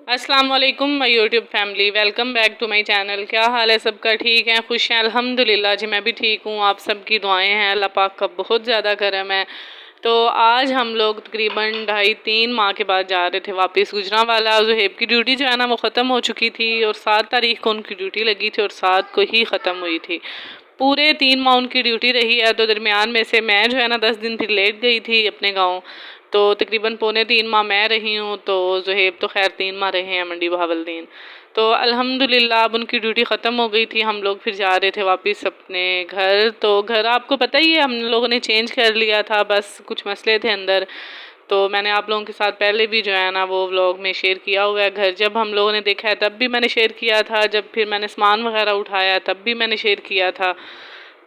अस्सलाम वालेकुम my YouTube family, welcome back to my channel. क्या हाल है सबका? ठीक है, खुश हैं? अल्हम्दुलिल्लाह जी, मैं भी ठीक हूँ। आप सबकी दुआएं हैं, अल्लाह पाक का बहुत ज़्यादा करम है। तो आज हम लोग तकरीबन 2.5-3 माह के बाद जा रहे थे वापस गुजरांवाला। ज़ुहैब की ड्यूटी जो है ना वो ख़त्म हो चुकी थी और 7 तारीख को उनकी ड्यूटी लगी थी और 7 को ही ख़त्म हुई थी। पूरे 3 माह उनकी ड्यूटी रही है। तो दरमियान में से मैं जो है ना 10 दिन फिर लेट गई थी अपने गाँव। तो तकरीबन पौने 3 माह मैं रही हूँ, तो ज़ुहैब तो खैर 3 माह रहे हैं मंडी बहावलदीन। तो अल्हम्दुलिल्लाह अब उनकी ड्यूटी ख़त्म हो गई थी। हम लोग फिर जा रहे थे वापस अपने घर। तो घर आपको पता ही है हम लोगों ने चेंज कर लिया था, बस कुछ मसले थे अंदर। तो मैंने आप लोगों के साथ पहले भी जो है ना वो व्लॉग में शेयर किया हुआ है। घर जब हम लोगों ने देखा है तब भी मैंने शेयर किया था, जब फिर मैंने सामान वगैरह उठाया तब भी मैंने शेयर किया था।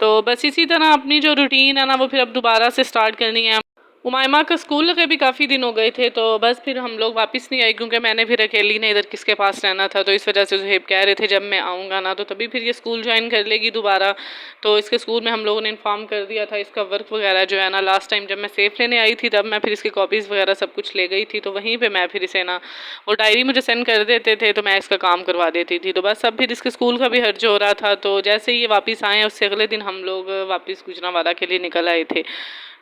तो बस इसी तरह अपनी जो रूटीन है ना वो फिर अब दोबारा से स्टार्ट करनी है। उमायमा का स्कूल लगे भी काफ़ी दिन हो गए थे, तो बस फिर हम लोग वापस नहीं आए क्योंकि मैंने फिर अकेली ने इधर किसके पास रहना था। तो इस वजह से ज़ुहैब कह रहे थे जब मैं आऊँगा ना तो तभी फिर ये स्कूल ज्वाइन कर लेगी दोबारा। तो इसके स्कूल में हम लोगों ने इन्फॉर्म कर दिया था। इसका वर्क वगैरह जो है ना लास्ट टाइम जब मैं सेफ लेने आई थी तब मैं फिर इसकी कॉपीज़ वगैरह सब कुछ ले गई थी। तो वहीं पर मैं फिर इसे ना वो डायरी मुझे सेंड कर देते थे तो मैं इसका काम करवा देती थी। तो बस अब फिर इसके स्कूल का भी हर्ज हो रहा था। तो जैसे ही ये वापस आए उससे अगले दिन हम लोग वापस गुजरांवाला के लिए निकल आए थे।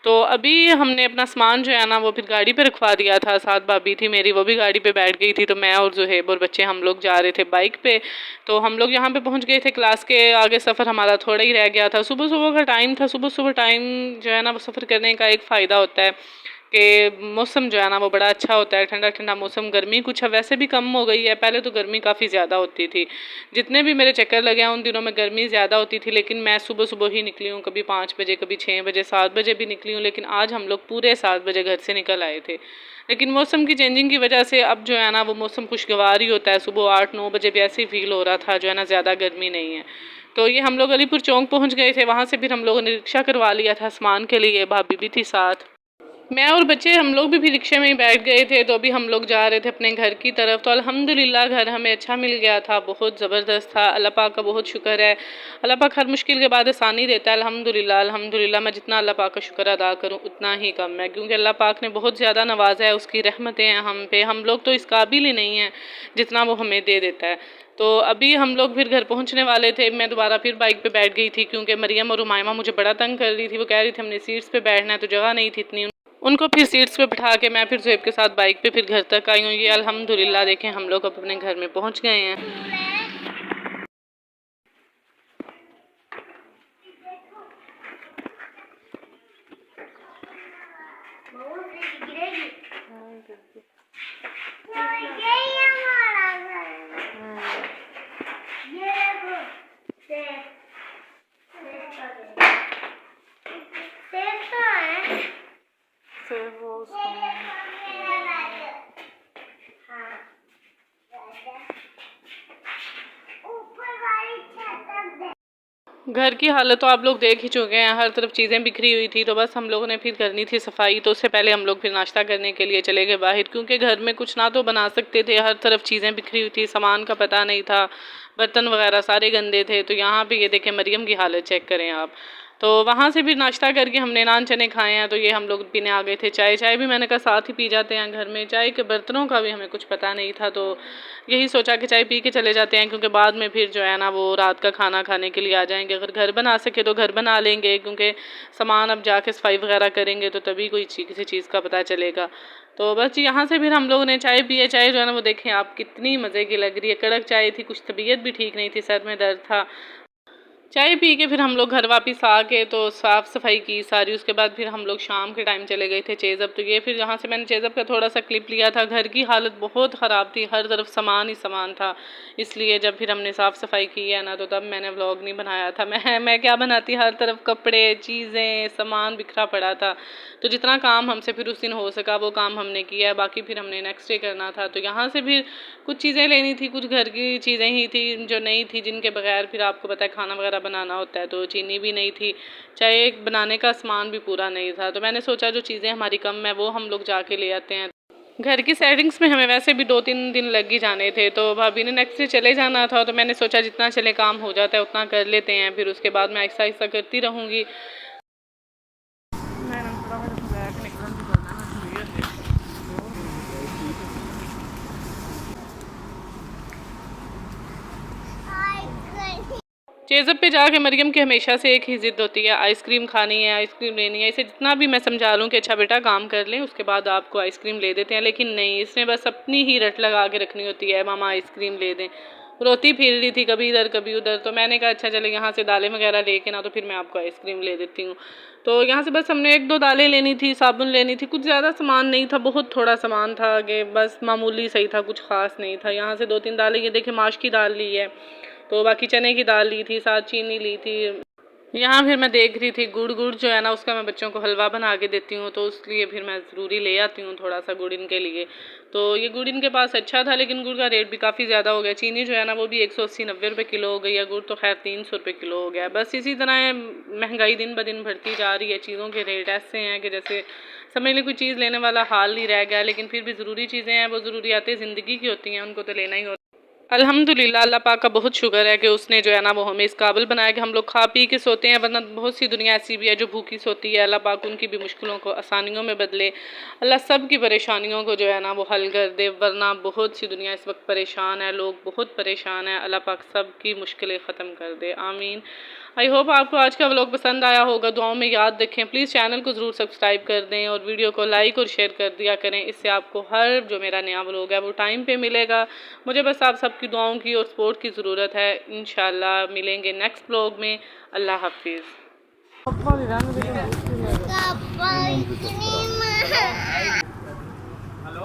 तो अभी हमने अपना सामान जो है ना वो फिर गाड़ी पे रखवा दिया था। साथ भाभी थी मेरी, वो भी गाड़ी पे बैठ गई थी। तो मैं और ज़ुहैब और बच्चे हम लोग जा रहे थे बाइक पे। तो हम लोग यहाँ पे पहुँच गए थे। क्लास के आगे सफ़र हमारा थोड़ा ही रह गया था। सुबह सुबह का टाइम था। सुबह सुबह टाइम जो है ना वो सफ़र करने का एक फ़ायदा होता है कि मौसम जो है ना वो बड़ा अच्छा होता है, ठंडा ठंडा मौसम। गर्मी कुछ अब वैसे भी कम हो गई है, पहले तो गर्मी काफ़ी ज़्यादा होती थी। जितने भी मेरे चक्कर लगे हैं उन दिनों में गर्मी ज़्यादा होती थी, लेकिन मैं सुबह सुबह ही निकली हूँ। कभी 5 बजे, कभी 6 बजे, 7 बजे भी निकली हूँ। लेकिन आज हम लोग पूरे 7 बजे घर से निकल आए थे। लेकिन मौसम की चेंजिंग की वजह से अब जो है ना वो मौसम खुशगवार ही होता है। सुबह 8-9 बजे भी ऐसे ही फील हो रहा था जो है ना ज़्यादा गर्मी नहीं है। तो ये हम लोग अलीपुर चौक पहुँच गए थे। वहाँ से फिर हम लोगों ने रिक्शा करवा लिया था सामान के लिए। भाभी भी थी साथ, मैं और बच्चे हम लोग भी रिक्शे में ही बैठ गए थे। तो अभी हम लोग जा रहे थे अपने घर की तरफ। तो अल्हम्दुलिल्लाह घर हमें अच्छा मिल गया था, बहुत ज़बरदस्त था। अल्लाह पाक का बहुत शुक्र है। अल्लाह पाक हर मुश्किल के बाद आसानी देता है। अल्हम्दुलिल्लाह अल्हम्दुलिल्लाह, मैं जितना अल्लाह पाक का शुक्र अदा करूँ उतना ही कम है, क्योंकि अल्लाह पाक ने बहुत ज़्यादा नवाजा है। उसकी रहमतें हैं हम पे। हम लोग तो इस काबिल ही नहीं हैं जितना वो हमें दे देता है। तो अभी हम लोग फिर घर पहुंचने वाले थे। मैं दोबारा फिर बाइक पे बैठ गई थी क्योंकि मरियम और उमायमा मुझे बड़ा तंग कर रही थी। वो कह रही थी हमने सीट्स पे बैठना है, तो जगह नहीं थी इतनी। उनको फिर सीट्स पे बिठा के मैं फिर ज़ुहैब के साथ बाइक पे फिर घर तक आई हूँ। ये अल्हम्दुलिल्लाह देखें हम लोग अब अपने घर में पहुँच गए हैं। घर की हालत तो आप लोग देख ही चुके हैं, हर तरफ चीज़ें बिखरी हुई थी। तो बस हम लोगों ने फिर करनी थी सफाई। तो उससे पहले हम लोग फिर नाश्ता करने के लिए चले गए बाहर, क्योंकि घर में कुछ ना तो बना सकते थे, हर तरफ चीज़ें बिखरी हुई थी, सामान का पता नहीं था, बर्तन वगैरह सारे गंदे थे। तो यहाँ पे ये देखें मरियम की हालत चेक करें आप। तो वहाँ से भी नाश्ता करके हमने नान चने खाए हैं। तो ये हम लोग पीने आ गए थे चाय। चाय भी मैंने कहा साथ ही पी जाते हैं घर में। चाय के बर्तनों का भी हमें कुछ पता नहीं था, तो यही सोचा कि चाय पी के चले जाते हैं, क्योंकि बाद में फिर जो है ना वो रात का खाना खाने के लिए आ जाएंगे। अगर घर बना सके तो घर बना लेंगे, क्योंकि सामान अब जाके सफाई वगैरह करेंगे तो तभी कोई किसी चीज़ का पता चलेगा। तो बस यहाँ से फिर हम लोगों ने चाय पिए। चाय जो है ना वो देखें आप कितनी मज़े की लग रही है, कड़क चाय थी। कुछ तबीयत भी ठीक नहीं थी, सर में दर्द था। चाय पी के फिर हम लोग घर वापस आ के तो साफ़ सफाई की सारी। उसके बाद फिर हम लोग शाम के टाइम चले गए थे चेज़अप। तो ये फिर जहाँ से मैंने चेज़अप का थोड़ा सा क्लिप लिया था, घर की हालत बहुत ख़राब थी, हर तरफ सामान ही सामान था। इसलिए जब फिर हमने साफ़ सफाई की है ना तो तब मैंने व्लॉग नहीं बनाया था। मैं क्या बनाती, हर तरफ कपड़े, चीज़ें, सामान बिखरा पड़ा था। तो जितना काम हमसे फिर उस दिन हो सका वो काम हमने किया है। बाकी फिर हमने नेक्स्ट डे करना था। तो यहाँ से फिर कुछ चीज़ें लेनी थी, कुछ घर की चीज़ें ही थी जो नहीं थी, जिनके बगैर फिर आपको पता है खाना वगैरह बनाना होता है। तो चीनी भी नहीं थी, चाहे बनाने का सामान भी पूरा नहीं था। तो मैंने सोचा जो चीज़ें हमारी कम है वो हम लोग जाके ले आते हैं। घर की सेटिंग्स में हमें वैसे भी 2-3 दिन लग ही जाने थे। तो भाभी ने नेक्स्ट डे चले जाना था। तो मैंने सोचा जितना चले काम हो जाता है उतना कर लेते हैं, फिर उसके बाद मैं आहिस्ता आहिस्ता करती रहूँगी। चेज़अप पे जाके मरियम की हमेशा से एक ही ज़िद होती है, आइसक्रीम खानी है, आइसक्रीम लेनी है। इसे जितना भी मैं समझा लूँ कि अच्छा बेटा काम कर लें, उसके बाद आपको आइसक्रीम ले देते हैं, लेकिन नहीं, इसने बस अपनी ही रट लगा के रखनी होती है, मामा आइसक्रीम ले दें। रोती फिर रही थी कभी इधर कभी उधर, तो मैंने कहा अच्छा चले यहाँ से दालें वगैरह लेके ना, तो फिर मैं आपको आइसक्रीम ले देती हूँ। तो यहाँ से बस हमने 1-2 दालें लेनी थी, साबुन लेनी थी, कुछ ज़्यादा सामान नहीं था, बहुत थोड़ा सामान था कि बस मामूली सही था, कुछ ख़ास नहीं था। यहाँ से 2-3 दालें, ये देखिए माश की दाल ली है, तो बाकी चने की दाल ली थी, साथ चीनी ली थी। यहाँ फिर मैं देख रही थी गुड़ जो है ना, उसका मैं बच्चों को हलवा बना के देती हूँ, तो इसलिए फिर मैं ज़रूरी ले आती हूँ थोड़ा सा गुड़ इनके लिए। तो ये गुड़ इनके पास अच्छा था, लेकिन गुड़ का रेट भी काफ़ी ज़्यादा हो गया। चीनी जो है ना वो भी 180-90 रुपये किलो हो गई है, गुड़ तो खैर 300 रुपये किलो हो गया। बस इसी तरह महंगाई दिन ब दिन बढ़ती जा रही है, चीज़ों के रेट ऐसे हैं कि जैसे समझ लें कोई चीज़ लेने वाला हाल नहीं रह गया। लेकिन फिर भी ज़रूरी चीज़ें हैं, वो ज़रूरियात ज़िंदगी की होती हैं, उनको तो लेना ही होता है। अल्हम्दुलिल्लाह, अल्लाह पाक का बहुत शुक्र है कि उसने जो है ना वो हमें इस काबिल बनाया कि हम लोग खा पी के सोते हैं, वरना बहुत सी दुनिया ऐसी भी है जो भूखी सोती है। अल्लाह पाक उनकी भी मुश्किलों को आसानियों में बदले, अल्लाह सब की परेशानियों को जो है ना वो हल कर दे, वरना बहुत सी दुनिया इस वक्त परेशान है, लोग बहुत परेशान हैं। अल्लाह पाक सब की मुश्किलें ख़त्म कर दे, आमीन। आई होप आपको आज का व्लॉग पसंद आया होगा, दुआओं में याद रखें। प्लीज़ चैनल को ज़रूर सब्सक्राइब कर दें और वीडियो को लाइक और शेयर कर दिया करें, इससे आपको हर जो मेरा नया व्लॉग है वो टाइम पे मिलेगा। मुझे बस आप सबकी दुआओं की और सपोर्ट की ज़रूरत है। इंशाल्लाह मिलेंगे नेक्स्ट व्लॉग में। अल्लाह हाफिज़। हेलो।